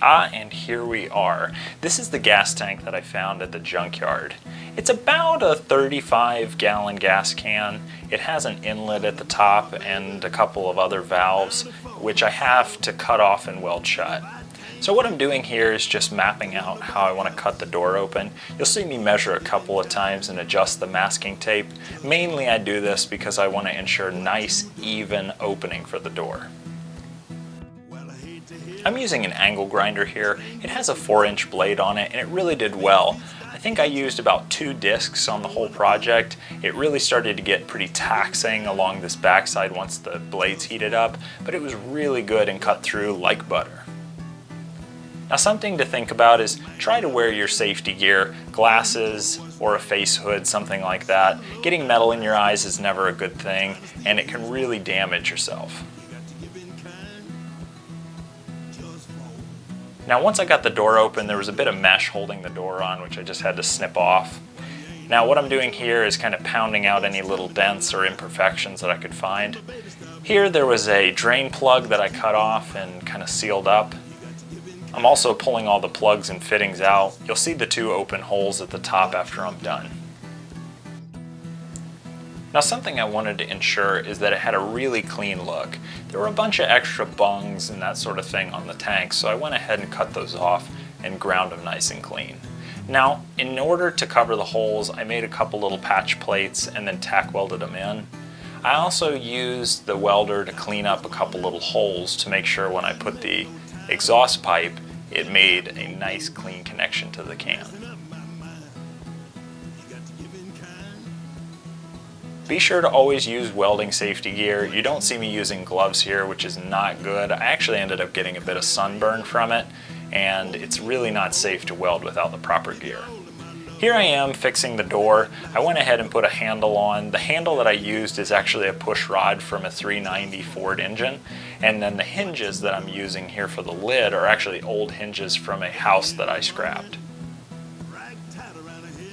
And here we are. This is the gas tank that I found at the junkyard. It's about a 35-gallon gas can. It has an inlet at the top and a couple of other valves, which I have to cut off and weld shut. So what I'm doing here is just mapping out how I want to cut the door open. You'll see me measure a couple of times and adjust the masking tape. Mainly I do this because I want to ensure nice, even opening for the door. I'm using an angle grinder here. It has a 4-inch blade on it and it really did well. I think I used about 2 discs on the whole project. It really started to get pretty taxing along this backside once the blades heated up, but it was really good and cut through like butter. Now something to think about is try to wear your safety gear, glasses or a face hood, something like that. Getting metal in your eyes is never a good thing and it can really damage yourself. Now once I got the door open, there was a bit of mesh holding the door on, which I just had to snip off. Now what I'm doing here is kind of pounding out any little dents or imperfections that I could find. Here there was a drain plug that I cut off and kind of sealed up. I'm also pulling all the plugs and fittings out. You'll see the 2 open holes at the top after I'm done. Now something I wanted to ensure is that it had a really clean look. There were a bunch of extra bungs and that sort of thing on the tank, so I went ahead and cut those off and ground them nice and clean. Now, in order to cover the holes, I made a couple little patch plates and then tack welded them in. I also used the welder to clean up a couple little holes to make sure when I put the exhaust pipe, it made a nice clean connection to the can. Be sure to always use welding safety gear. You don't see me using gloves here, which is not good. I actually ended up getting a bit of sunburn from it, and it's really not safe to weld without the proper gear. Here I am fixing the door. I went ahead and put a handle on. The handle that I used is actually a push rod from a 390 Ford engine, and then the hinges that I'm using here for the lid are actually old hinges from a house that I scrapped.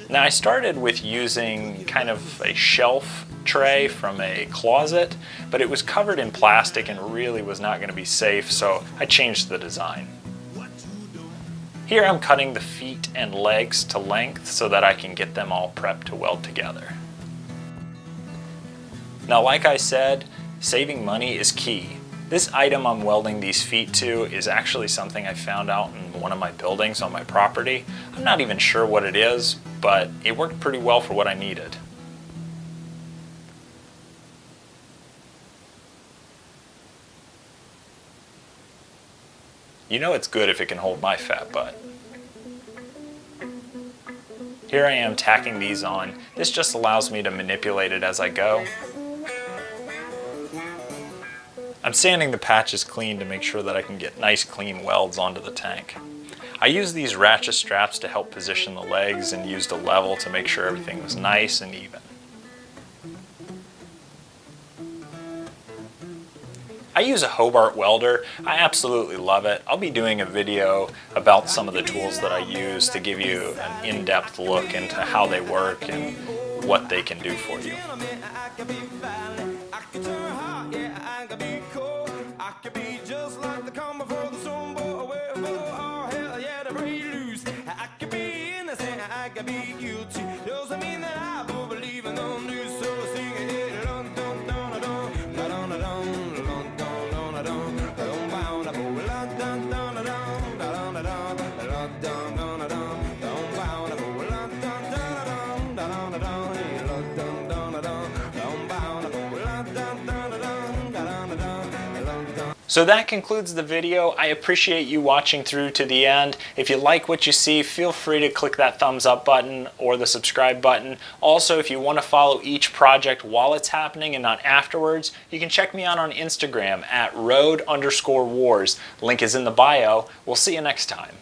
Now I started with using kind of a shelf tray from a closet, but it was covered in plastic and really was not going to be safe, so I changed the design. Here I'm cutting the feet and legs to length so that I can get them all prepped to weld together. Now like I said, saving money is key. This item I'm welding these feet to is actually something I found out in one of my buildings on my property. I'm not even sure what it is, but it worked pretty well for what I needed. You know it's good if it can hold my fat butt. Here I am tacking these on. This just allows me to manipulate it as I go. I'm sanding the patches clean to make sure that I can get nice clean welds onto the tank. I used these ratchet straps to help position the legs and used a level to make sure everything was nice and even. I use a Hobart welder. I absolutely love it. I'll be doing a video about some of the tools that I use to give you an in-depth look into how they work and what they can do for you. So that concludes the video. I appreciate you watching through to the end. If you like what you see, feel free to click that thumbs up button or the subscribe button. Also, if you want to follow each project while it's happening and not afterwards, you can check me out on Instagram at road_wars. Link is in the bio. We'll see you next time.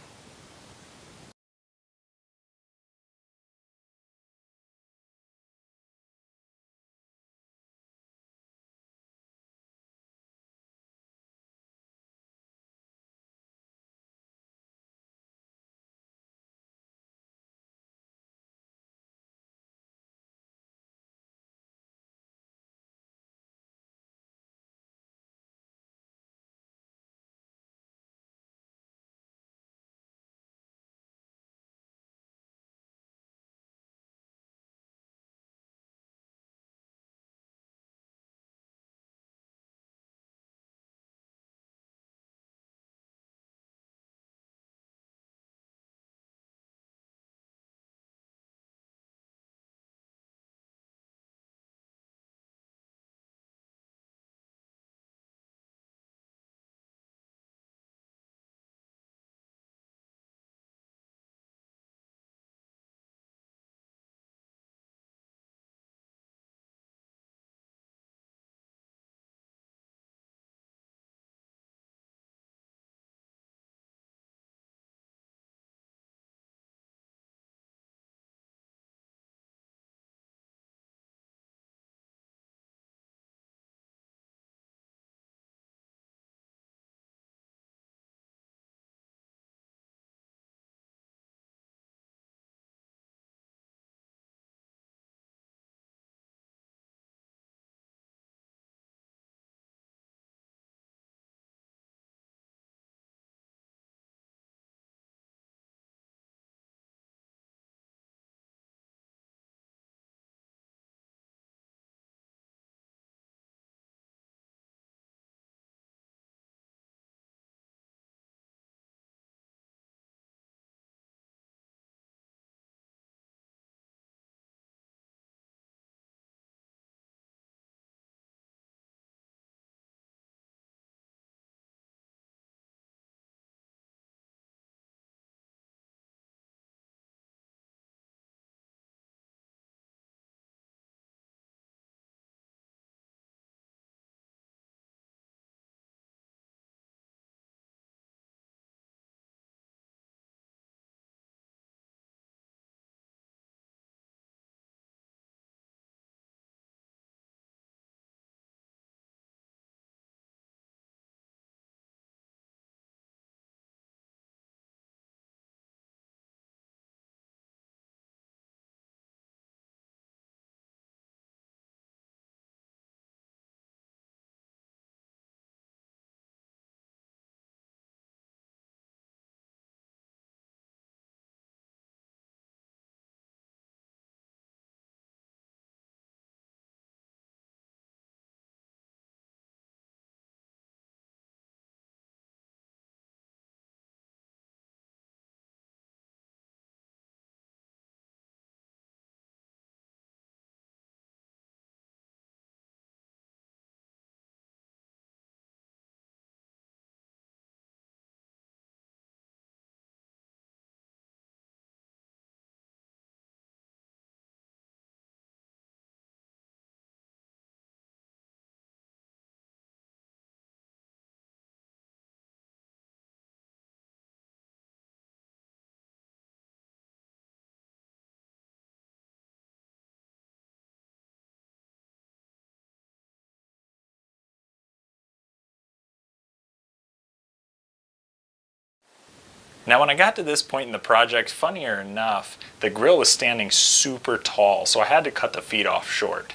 Now when I got to this point in the project, funnier enough, the grill was standing super tall, so I had to cut the feet off short.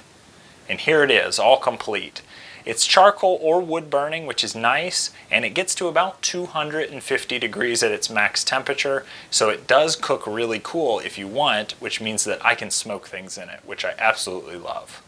And here it is, all complete. It's charcoal or wood burning, which is nice, and it gets to about 250 degrees at its max temperature, so it does cook really cool if you want, which means that I can smoke things in it, which I absolutely love.